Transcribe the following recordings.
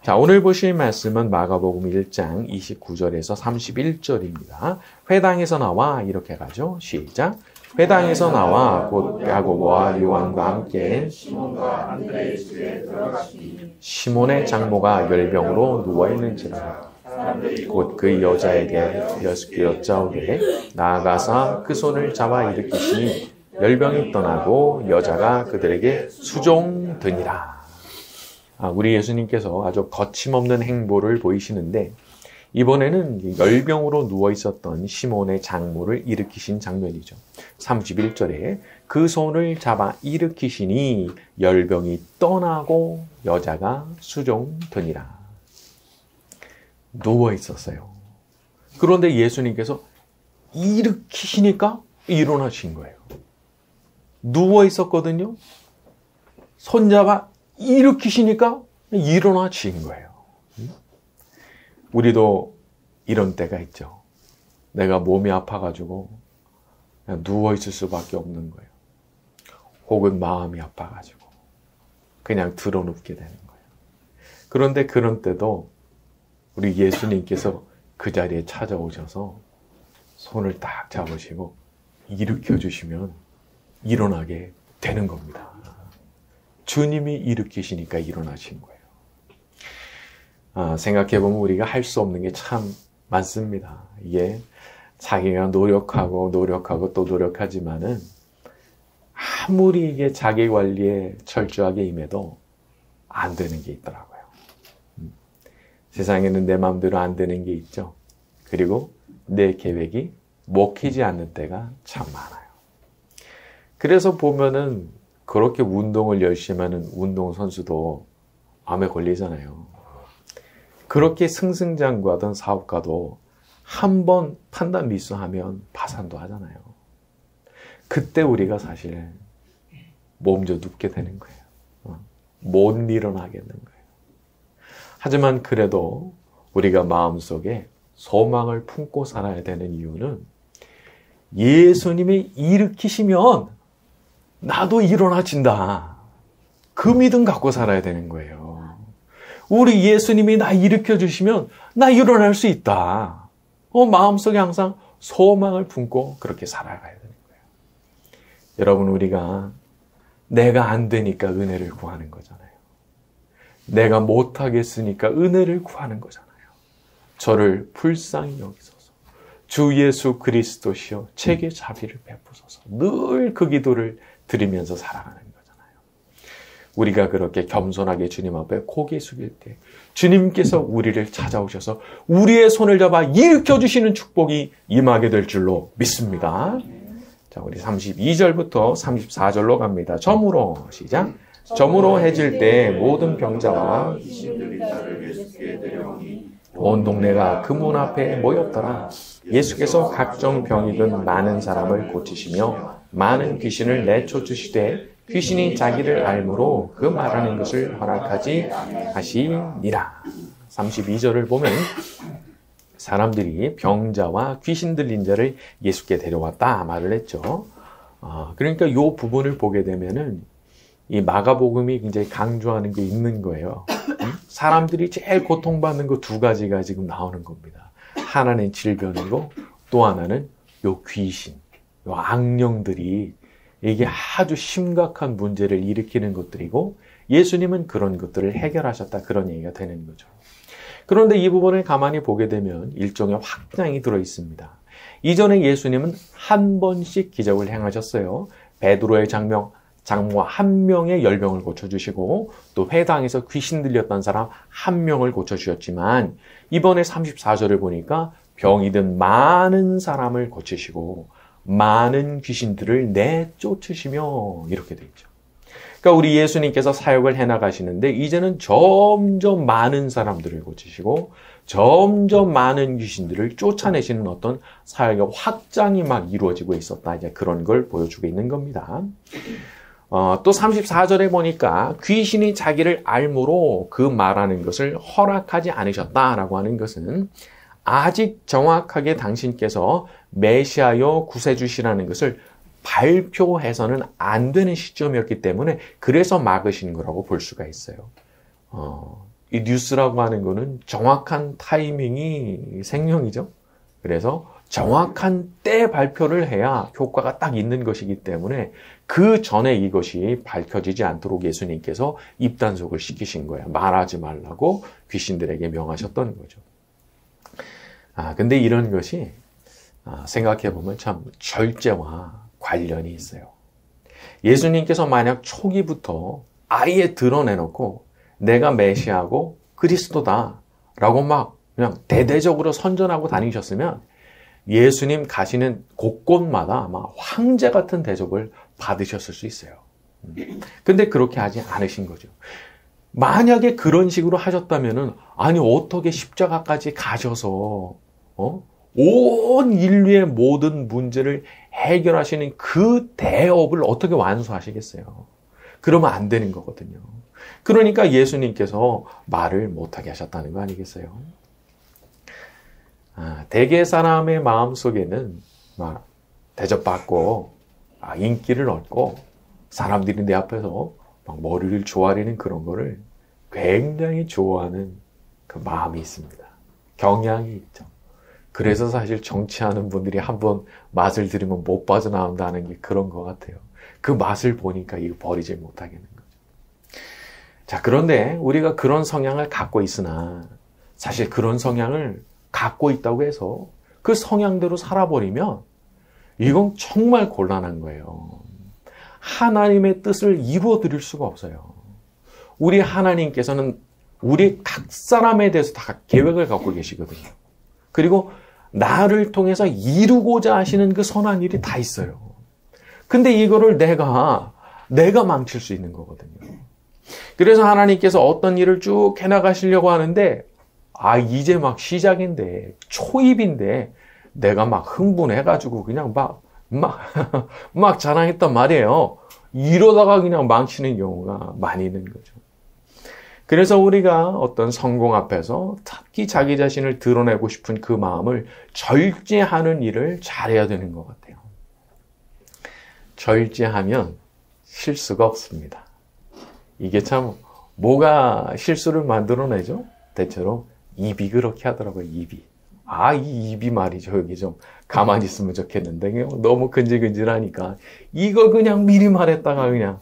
자, 오늘 보실 말씀은 마가복음 1장 29절에서 31절입니다. 회당에서 나와 이렇게 가죠. 시작. 회당에서 나와 곧 야고보와 요한과 함께 시몬과 안드레의 집에 들어가시니 시몬의 장모가 열병으로 누워있는지라 곧 그 여자에게 여짜오되 나아가사 그 손을 잡아 일으키시니 열병이 떠나고 여자가 그들에게 수종되니라. 우리 예수님께서 아주 거침없는 행보를 보이시는데 이번에는 열병으로 누워있었던 시몬의 장모를 일으키신 장면이죠. 31절에 그 손을 잡아 일으키시니 열병이 떠나고 여자가 수종되니라. 누워있었어요. 그런데 예수님께서 일으키시니까 일어나신 거예요. 누워있었거든요. 손잡아 일으키시니까 일어나신 거예요. 우리도 이런 때가 있죠. 내가 몸이 아파가지고 그냥 누워있을 수밖에 없는 거예요. 혹은 마음이 아파가지고 그냥 드러눕게 되는 거예요. 그런데 그런 때도 우리 예수님께서 그 자리에 찾아오셔서 손을 딱 잡으시고 일으켜주시면 일어나게 되는 겁니다. 주님이 일으키시니까 일어나신 거예요. 생각해보면 우리가 할 수 없는 게 참 많습니다. 이게 자기가 노력하고 또 노력하지만은 아무리 이게 자기 관리에 철저하게 임해도 안 되는 게 있더라고요. 세상에는 내 마음대로 안 되는 게 있죠. 그리고 내 계획이 먹히지 않는 때가 참 많아요. 그래서 보면은 그렇게 운동을 열심히 하는 운동선수도 암에 걸리잖아요. 그렇게 승승장구하던 사업가도 한 번 판단 미수하면 파산도 하잖아요. 그때 우리가 사실 몸져 눕게 되는 거예요. 못 일어나겠는 거예요. 하지만 그래도 우리가 마음속에 소망을 품고 살아야 되는 이유는 예수님이 일으키시면 나도 일어나진다. 그 믿음 갖고 살아야 되는 거예요. 우리 예수님이 나 일으켜주시면 나 일어날 수 있다. 마음속에 항상 소망을 품고 그렇게 살아가야 되는 거예요. 여러분, 우리가 내가 안 되니까 은혜를 구하는 거잖아요. 내가 못하겠으니까 은혜를 구하는 거잖아요. 저를 불쌍히 여기소서. 주 예수 그리스도시여 제게 자비를 베푸소서. 늘 그 기도를 드리면서 살아가는 거잖아요. 우리가 그렇게 겸손하게 주님 앞에 고개 숙일 때 주님께서 우리를 찾아오셔서 우리의 손을 잡아 일으켜주시는 축복이 임하게 될 줄로 믿습니다. 자, 우리 32절부터 34절로 갑니다. 점으로 시작. 점으로 해질 때 모든 병자와 온 동네가 그 문 앞에 모였더라. 예수께서 각종 병이 든 많은 사람을 고치시며 많은 귀신을 내쫓으시되 귀신이 자기를 알므로 그 말하는 것을 허락하지 하시니라. 32절을 보면 사람들이 병자와 귀신 들린 자를 예수께 데려왔다 말을 했죠. 그러니까 이 부분을 보게 되면은 이 마가복음이 굉장히 강조하는 게 있는 거예요. 사람들이 제일 고통받는 거 두 가지가 지금 나오는 겁니다. 하나는 질병이고 또 하나는 요 귀신, 요 악령들이 이게 아주 심각한 문제를 일으키는 것들이고 예수님은 그런 것들을 해결하셨다, 그런 얘기가 되는 거죠. 그런데 이 부분을 가만히 보게 되면 일종의 확장이 들어 있습니다. 이전에 예수님은 한 번씩 기적을 행하셨어요. 베드로의 장모 한 명의 열병을 고쳐주시고 또 회당에서 귀신 들렸던 사람 한 명을 고쳐주셨지만 이번에 34절을 보니까 병이 든 많은 사람을 고치시고 많은 귀신들을 내쫓으시며 이렇게 되어 있죠. 그러니까 우리 예수님께서 사역을 해나가시는데 이제는 점점 많은 사람들을 고치시고 점점 많은 귀신들을 쫓아내시는 어떤 사역의 확장이 막 이루어지고 있었다. 이제 그런 걸 보여주고 있는 겁니다. 또 34절에 보니까 귀신이 자기를 알므로 그 말하는 것을 허락하지 않으셨다라고 하는 것은 아직 정확하게 당신께서 메시아여 구세주시라는 것을 발표해서는 안 되는 시점이었기 때문에 그래서 막으신 거라고 볼 수가 있어요. 이 뉴스라고 하는 거는 정확한 타이밍이 생명이죠. 그래서 정확한 때 발표를 해야 효과가 딱 있는 것이기 때문에 그 전에 이것이 밝혀지지 않도록 예수님께서 입단속을 시키신 거예요. 말하지 말라고 귀신들에게 명하셨던 거죠. 근데 이런 것이 생각해 보면 참 절제와 관련이 있어요. 예수님께서 만약 초기부터 아예 드러내놓고 내가 메시아고 그리스도다라고 막 그냥 대대적으로 선전하고 다니셨으면 예수님 가시는 곳곳마다 아마 황제 같은 대접을 받으셨을 수 있어요. 근데 그렇게 하지 않으신 거죠. 만약에 그런 식으로 하셨다면은 아니 어떻게 십자가까지 가셔서 온 인류의 모든 문제를 해결하시는 그 대업을 어떻게 완수하시겠어요? 그러면 안 되는 거거든요. 그러니까 예수님께서 말을 못하게 하셨다는 거 아니겠어요? 대개 사람의 마음속에는 막 대접받고 인기를 얻고 사람들이 내 앞에서 막 머리를 조아리는 그런 거를 굉장히 좋아하는 그 마음이 있습니다. 경향이 있죠. 그래서 사실 정치하는 분들이 한번 맛을 들으면 못 빠져나온다는 게 그런 것 같아요. 그 맛을 보니까 이거 버리지 못하겠는 거죠. 자, 그런데 우리가 그런 성향을 갖고 있으나 사실 그런 성향을 갖고 있다고 해서 그 성향대로 살아버리면 이건 정말 곤란한 거예요. 하나님의 뜻을 이루어 드릴 수가 없어요. 우리 하나님께서는 우리 각 사람에 대해서 다 계획을 갖고 계시거든요. 그리고 나를 통해서 이루고자 하시는 그 선한 일이 다 있어요. 근데 이거를 내가 망칠 수 있는 거거든요. 그래서 하나님께서 어떤 일을 쭉 해나가시려고 하는데 이제 막 시작인데 초입인데 내가 막 흥분해가지고 그냥 막 자랑했단 말이에요. 이러다가 그냥 망치는 경우가 많이 있는 거죠. 그래서 우리가 어떤 성공 앞에서 특히 자기 자신을 드러내고 싶은 그 마음을 절제하는 일을 잘해야 되는 것 같아요. 절제하면 실수가 없습니다. 이게 참 뭐가 실수를 만들어내죠? 대체로 입이 그렇게 하더라고요. 입이. 이 입이 말이죠. 여기 좀 가만히 있으면 좋겠는데 너무 근질근질하니까 이거 그냥 미리 말했다가 그냥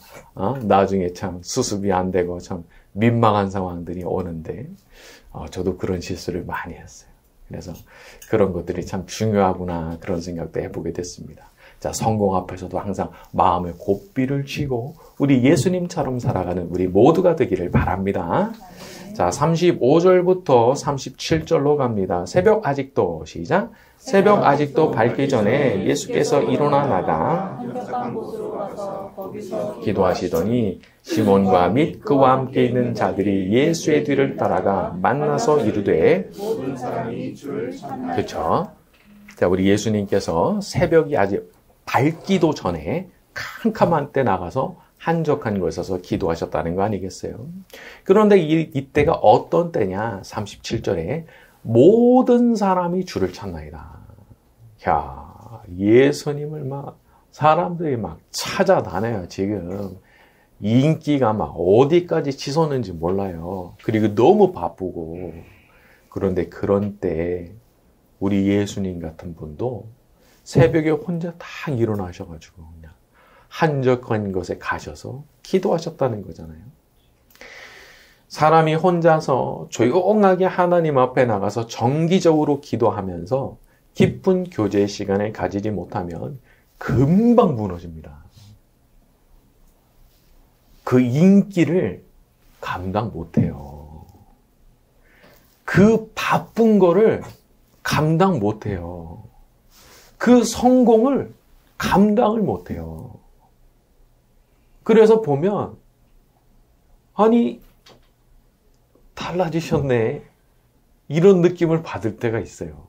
나중에 참 수습이 안 되고 참 민망한 상황들이 오는데 저도 그런 실수를 많이 했어요. 그래서 그런 것들이 참 중요하구나 그런 생각도 해보게 됐습니다. 자, 성공 앞에서도 항상 마음의 고삐를 쥐고 우리 예수님처럼 살아가는 우리 모두가 되기를 바랍니다. 자, 35절부터 37절로 갑니다. 새벽 아직도 시작. 새벽 아직도 밝기 전에 예수께서 일어나 나가 기도하시더니 시몬과 및 그와 함께 있는 자들이 예수의 뒤를 따라가 만나서 이르되 그렇죠. 자, 우리 예수님께서 새벽이 아직 밝기도 전에 캄캄한 때 나가서 한적한 곳에서 기도하셨다는 거 아니겠어요? 그런데 이때가 어떤 때냐? 37절에 모든 사람이 주를 찾나이다. 야, 예수님을 사람들이 찾아다녀요, 지금. 인기가 어디까지 치솟는지 몰라요. 그리고 너무 바쁘고. 그런데 그런 때 우리 예수님 같은 분도 새벽에 혼자 다 일어나셔가지고 그냥 한적한 곳에 가셔서 기도하셨다는 거잖아요. 사람이 혼자서 조용하게 하나님 앞에 나가서 정기적으로 기도하면서 깊은 교제의 시간을 가지지 못하면 금방 무너집니다. 그 인기를 감당 못해요. 그 바쁜 거를 감당 못해요. 그 성공을 감당을 못해요. 그래서 보면 달라지셨네. 이런 느낌을 받을 때가 있어요.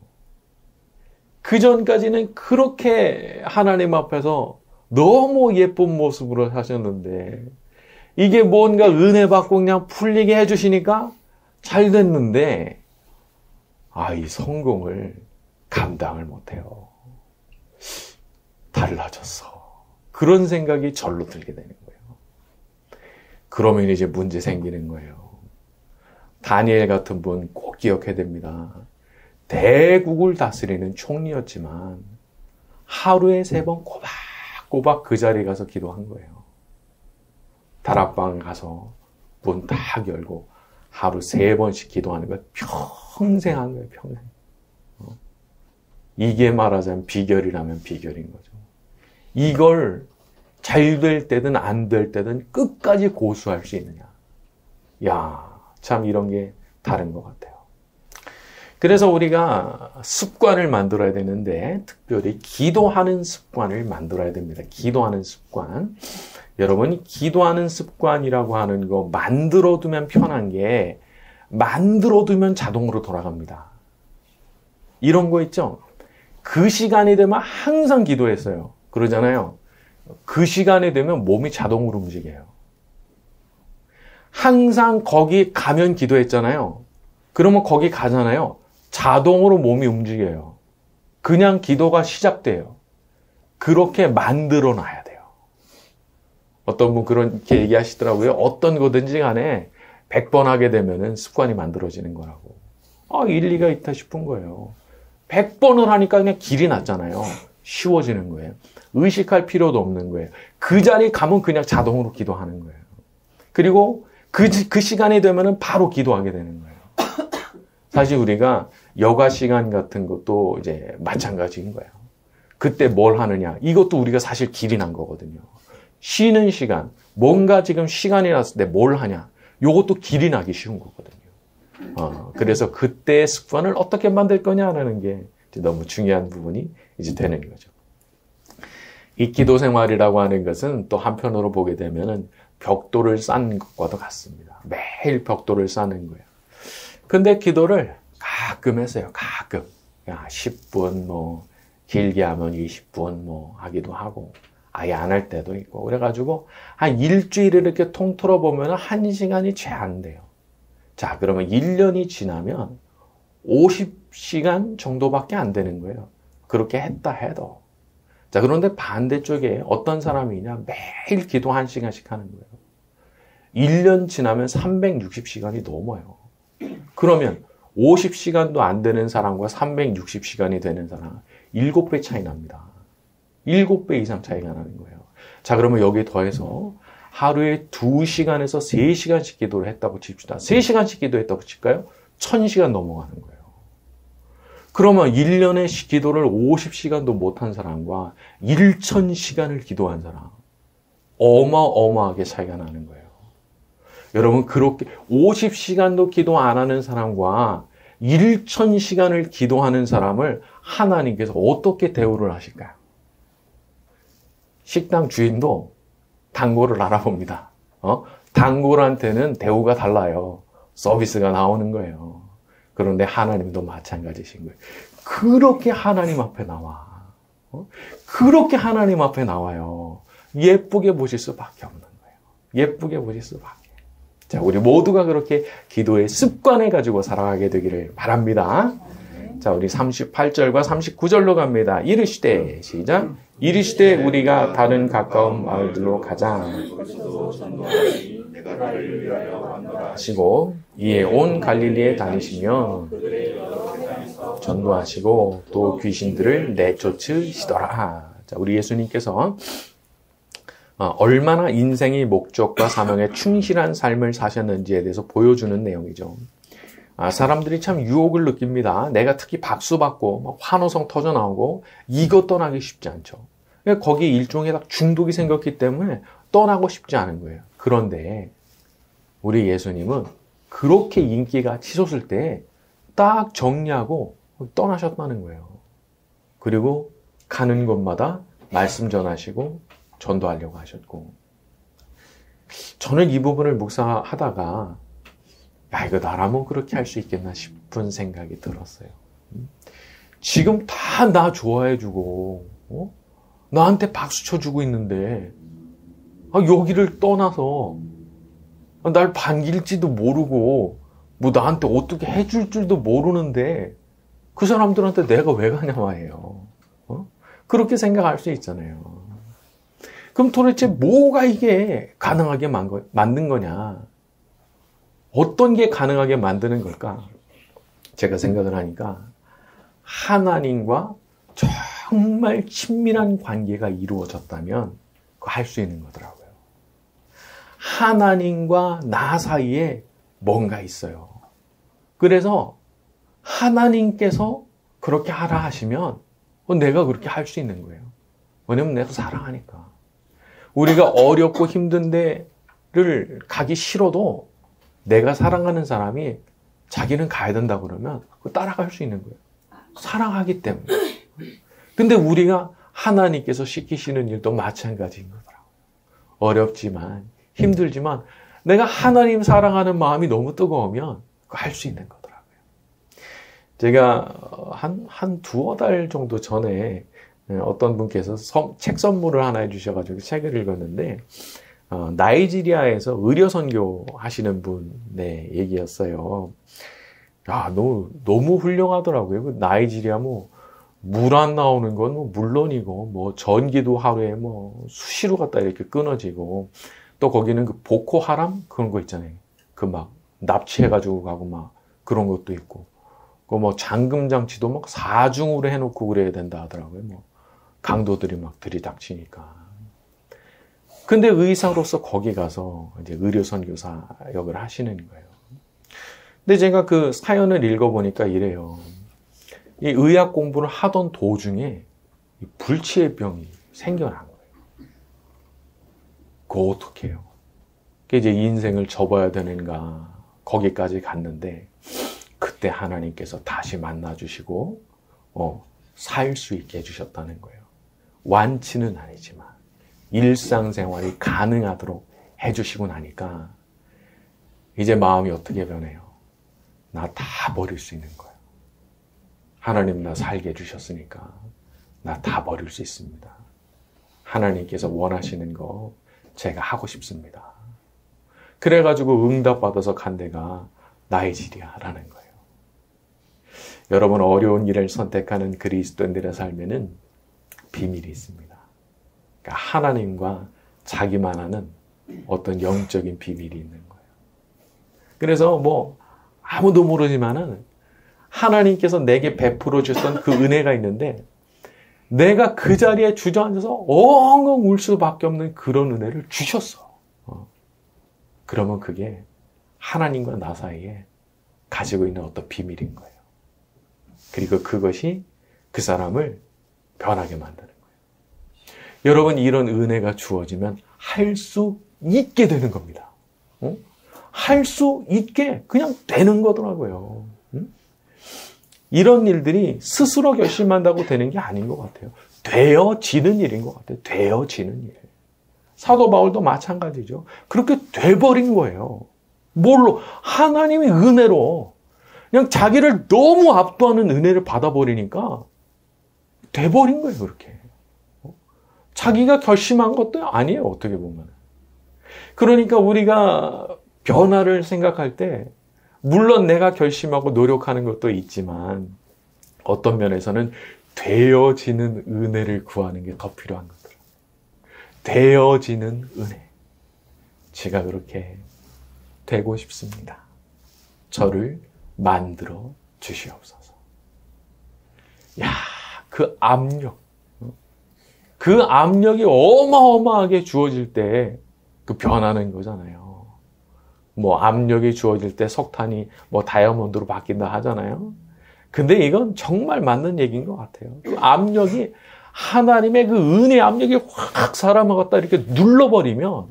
그 전까지는 그렇게 하나님 앞에서 너무 예쁜 모습으로 사셨는데 이게 뭔가 은혜 받고 그냥 풀리게 해주시니까 잘 됐는데 이 성공을 감당을 못해요. 달라졌어. 그런 생각이 절로 들게 되는 거예요. 그러면 이제 문제 생기는 거예요. 다니엘 같은 분 꼭 기억해야 됩니다. 대국을 다스리는 총리였지만 하루에 3번 꼬박꼬박 그 자리에 가서 기도한 거예요. 다락방 가서 문 딱 열고 하루 3번씩 기도하는 걸 평생 한 거예요. 평생. 이게 말하자면 비결이라면 비결인 거죠. 이걸 잘 될 때든 안 될 때든 끝까지 고수할 수 있느냐. 야, 참 이런 게 다른 것 같아요. 그래서 우리가 습관을 만들어야 되는데 특별히 기도하는 습관을 만들어야 됩니다. 기도하는 습관. 여러분이 기도하는 습관이라고 하는 거 만들어두면 편한 게 만들어두면 자동으로 돌아갑니다. 이런 거 있죠? 그 시간이 되면 항상 기도했어요. 그러잖아요. 그 시간이 되면 몸이 자동으로 움직여요. 항상 거기 가면 기도했잖아요. 그러면 거기 가잖아요. 자동으로 몸이 움직여요. 그냥 기도가 시작돼요. 그렇게 만들어 놔야 돼요. 어떤 분 그렇게 얘기하시더라고요. 어떤 거든지 간에 100번 하게 되면은 습관이 만들어지는 거라고. 일리가 있다 싶은 거예요. 100번을 하니까 그냥 길이 났잖아요. 쉬워지는 거예요. 의식할 필요도 없는 거예요. 그 자리에 가면 그냥 자동으로 기도하는 거예요. 그리고 그 시간이 되면은 바로 기도하게 되는 거예요. 사실 우리가 여가 시간 같은 것도 이제 마찬가지인 거예요. 그때 뭘 하느냐. 이것도 우리가 사실 길이 난 거거든요. 쉬는 시간, 뭔가 지금 시간이 났을 때 뭘 하냐. 이것도 길이 나기 쉬운 거거든요. 그래서 그때의 습관을 어떻게 만들 거냐라는 게 너무 중요한 부분이 이제 되는 거죠. 이 기도 생활이라고 하는 것은 또 한편으로 보게 되면은 벽돌을 쌓는 것과도 같습니다. 매일 벽돌을 쌓는 거예요. 근데 기도를 가끔 했어요. 가끔. 10분, 길게 하면 20분 하기도 하고, 아예 안 할 때도 있고. 그래가지고, 한 일주일을 이렇게 통틀어 보면 1시간이 채 안 돼요. 자, 그러면 1년이 지나면 50시간 정도밖에 안 되는 거예요. 그렇게 했다 해도. 자, 그런데 반대쪽에 어떤 사람이냐? 매일 기도 1시간씩 하는 거예요. 1년 지나면 360시간이 넘어요. 그러면 50시간도 안 되는 사람과 360시간이 되는 사람 7배 차이 납니다. 7배 이상 차이가 나는 거예요. 자, 그러면 여기에 더해서 하루에 2시간에서 3시간씩 기도를 했다고 칩시다. 3시간씩 기도했다고 칠까요? 1000시간 넘어가는 거예요. 그러면 1년에 기도를 50시간도 못한 사람과 1000시간을 기도한 사람 어마어마하게 차이가 나는 거예요. 여러분, 그렇게 50시간도 기도 안 하는 사람과 1000시간을 기도하는 사람을 하나님께서 어떻게 대우를 하실까요? 식당 주인도 단골을 알아봅니다. 단골한테는 대우가 달라요. 서비스가 나오는 거예요. 그런데 하나님도 마찬가지신 거예요. 그렇게 하나님 앞에 나와. 그렇게 하나님 앞에 나와요. 예쁘게 보실 수밖에 없는 거예요. 예쁘게 보실 수밖에. 자, 우리 모두가 그렇게 기도의 습관을 가지고 살아가게 되기를 바랍니다. 자, 우리 38절과 39절로 갑니다. 이르시되, 시작. 이르시되 우리가 다른 가까운 마을들로 가자. 하시고 이에 온 갈릴리에 다니시며 전도하시고 또 귀신들을 내쫓으시더라. 자, 우리 예수님께서 얼마나 인생의 목적과 사명에 충실한 삶을 사셨는지에 대해서 보여주는 내용이죠. 사람들이 참 유혹을 느낍니다. 내가 특히 박수 받고 막 환호성 터져 나오고 이거 떠나기 쉽지 않죠. 거기에 일종의 중독이 생겼기 때문에 떠나고 싶지 않은 거예요. 그런데 우리 예수님은 그렇게 인기가 치솟을 때 딱 정리하고 떠나셨다는 거예요. 그리고 가는 곳마다 말씀 전하시고 전도하려고 하셨고, 저는 이 부분을 묵상하다가 이거 나라면 그렇게 할 수 있겠나 싶은 생각이 들었어요. 지금 다 나 좋아해주고 나한테 박수 쳐주고 있는데 여기를 떠나서 날 반길지도 모르고 나한테 어떻게 해줄 줄도 모르는데 그 사람들한테 내가 왜 가냐 말이에요. 그렇게 생각할 수 있잖아요. 그럼 도대체 뭐가 이게 가능하게 만든 거냐? 어떤 게 가능하게 만드는 걸까? 제가 생각을 하니까 하나님과 정말 친밀한 관계가 이루어졌다면 그거 할 수 있는 거더라고요. 하나님과 나 사이에 뭔가 있어요. 그래서 하나님께서 그렇게 하라 하시면 내가 그렇게 할 수 있는 거예요. 왜냐면 내가 사랑하니까. 우리가 어렵고 힘든 데를 가기 싫어도 내가 사랑하는 사람이 자기는 가야 된다 그러면 따라갈 수 있는 거예요. 사랑하기 때문에. 근데 우리가 하나님께서 시키시는 일도 마찬가지인 거더라고요. 어렵지만 힘들지만 내가 하나님 사랑하는 마음이 너무 뜨거우면 할 수 있는 거더라고요. 제가 한 두어 달 정도 전에 어떤 분께서 책 선물을 하나 해주셔가지고 책을 읽었는데 나이지리아에서 의료 선교 하시는 분의 얘기였어요. 야, 너무 훌륭하더라고요. 그 나이지리아 물 안 나오는 건 물론이고 전기도 하루에 수시로 갖다 이렇게 끊어지고 또 거기는 그 보코하람 그런 거 있잖아요. 그 막 납치해가지고 가고 막 그런 것도 있고 그 잠금 장치도 막 4중으로 해놓고 그래야 된다 하더라고요. 강도들이 막 들이닥치니까. 근데 의사로서 거기 가서 이제 의료 선교사 역을 하시는 거예요. 근데 제가 그 사연을 읽어보니까 이래요. 이 의학 공부를 하던 도중에 불치의 병이 생겨난 거예요. 그거 어떻게 해요? 이제 인생을 접어야 되는가 거기까지 갔는데 그때 하나님께서 다시 만나주시고 살 수 있게 해주셨다는 거예요. 완치는 아니지만 일상생활이 가능하도록 해주시고 나니까 이제 마음이 어떻게 변해요? 나 다 버릴 수 있는 거예요. 하나님 나 살게 해주셨으니까 나 다 버릴 수 있습니다. 하나님께서 원하시는 거 제가 하고 싶습니다. 그래가지고 응답받아서 간 데가 나이지리아라는 거예요. 여러분 어려운 일을 선택하는 그리스도인들의 삶에는 비밀이 있습니다. 그러니까 하나님과 자기만 아는 어떤 영적인 비밀이 있는 거예요. 그래서 아무도 모르지만은 하나님께서 내게 베풀어 주셨던 그 은혜가 있는데 내가 그 자리에 주저앉아서 엉엉 울 수밖에 없는 그런 은혜를 주셨어. 그러면 그게 하나님과 나 사이에 가지고 있는 어떤 비밀인 거예요. 그리고 그것이 그 사람을 변하게 만드는 거예요. 여러분 이런 은혜가 주어지면 할 수 있게 되는 겁니다. 할 수 있게 그냥 되는 거더라고요. 이런 일들이 스스로 결심한다고 되는 게 아닌 것 같아요. 되어지는 일인 것 같아요. 되어지는 일. 사도 바울도 마찬가지죠. 그렇게 돼버린 거예요. 뭘로? 하나님의 은혜로 그냥 자기를 너무 압도하는 은혜를 받아버리니까 돼버린 거예요. 그렇게. 자기가 결심한 것도 아니에요. 어떻게 보면. 그러니까 우리가 변화를 생각할 때 물론 내가 결심하고 노력하는 것도 있지만 어떤 면에서는 되어지는 은혜를 구하는 게 더 필요한 거더라고요. 되어지는 은혜. 제가 그렇게 되고 싶습니다. 저를 만들어 주시옵소서. 야, 그 압력이 어마어마하게 주어질 때 그 변하는 거잖아요. 압력이 주어질 때 석탄이 다이아몬드로 바뀐다 하잖아요. 근데 이건 정말 맞는 얘기인 것 같아요. 그 압력이 하나님의 그 은혜의 압력이 확 사람을 갖다 이렇게 눌러버리면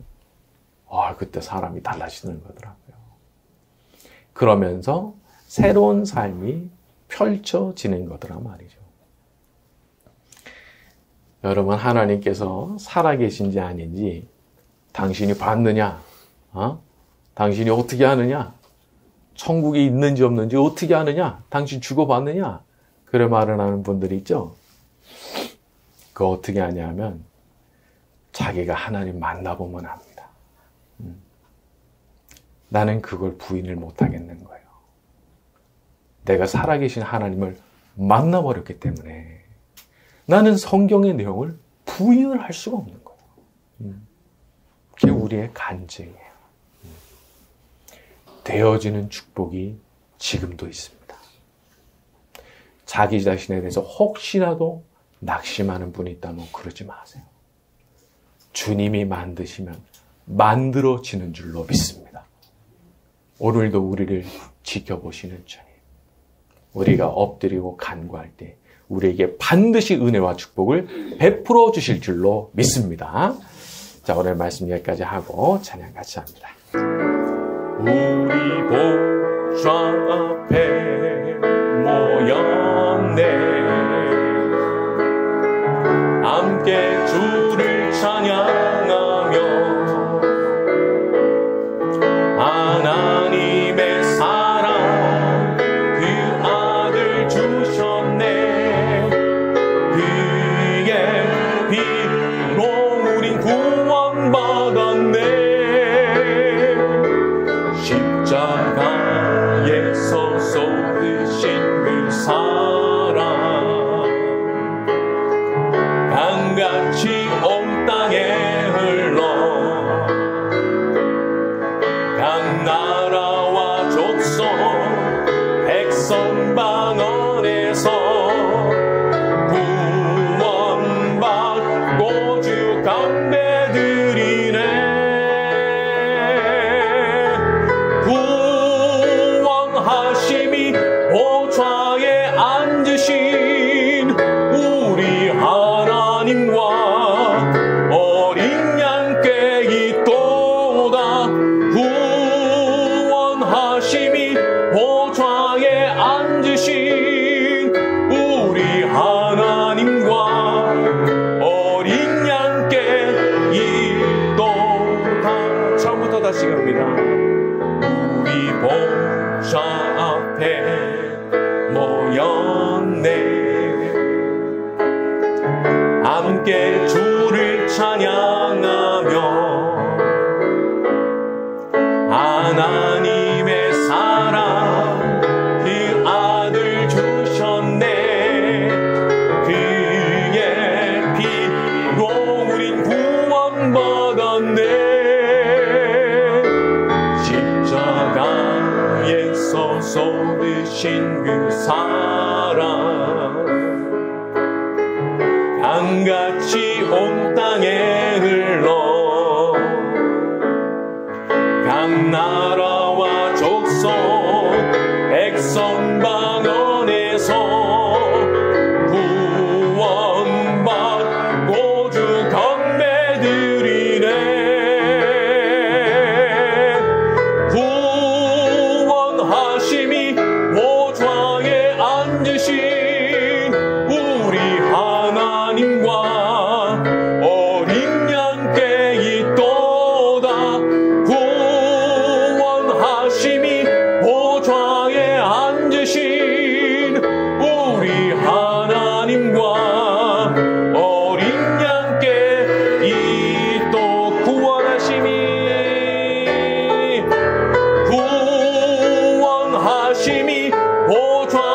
그때 사람이 달라지는 거더라고요. 그러면서 새로운 삶이 펼쳐지는 거더라 말이죠. 여러분 하나님께서 살아계신지 아닌지 당신이 봤느냐? 당신이 어떻게 하느냐? 천국이 있는지 없는지 어떻게 하느냐? 당신 죽어봤느냐? 그런 말을 하는 분들이 있죠. 그거 어떻게 하냐면 자기가 하나님 만나보면 압니다. 나는 그걸 부인을 못하겠는 거예요. 내가 살아계신 하나님을 만나버렸기 때문에 나는 성경의 내용을 부인을 할 수가 없는 거예요. 그게 우리의 간증이에요. 되어지는 축복이 지금도 있습니다. 자기 자신에 대해서 혹시라도 낙심하는 분이 있다면 그러지 마세요. 주님이 만드시면 만들어지는 줄로 믿습니다. 오늘도 우리를 지켜보시는 주님, 우리가 엎드리고 간구할 때 우리에게 반드시 은혜와 축복을 베풀어 주실 줄로 믿습니다. 자, 오늘 말씀 여기까지 하고 찬양 같이 합니다. 우리 보좌 앞에 모였네, 함께 주를 찬양하며 하나님의 사랑 그 아들 주셨네. 그의 피로 우린 구원받았네. 십자가에서 쏟으신 그 사랑 강같이 온 땅에 흘러 각 나라와 족속 백성 방언에서 구원받고 주 감배드리네. 구원하심이 보좌에 앉으신 우리 하나님과 어린 양께 있도다. 구원하심이 보좌에 앉으신 우리 하나님과 어린 양께 있도다. 처음부터 다시 갑니다. 우리 보좌 앞에 모였네, 함께 주를 찬양하며 하나님의 사랑 그 아들 주셨네. 그의 피로 우린 구원받았네. 십자가에서 쏟으신 그 사랑 강같이 온 땅에 흘러 각 나라와 족속 백성 방언에서 구원받고 주 감배드리네. 구원하심이 보좌에 앉으신 우리 하나님과 어린 양께 있도다. 구원하심이 보좌에 앉으신 우리 하나님과 어린 양께 있도. 구원하심이 보좌에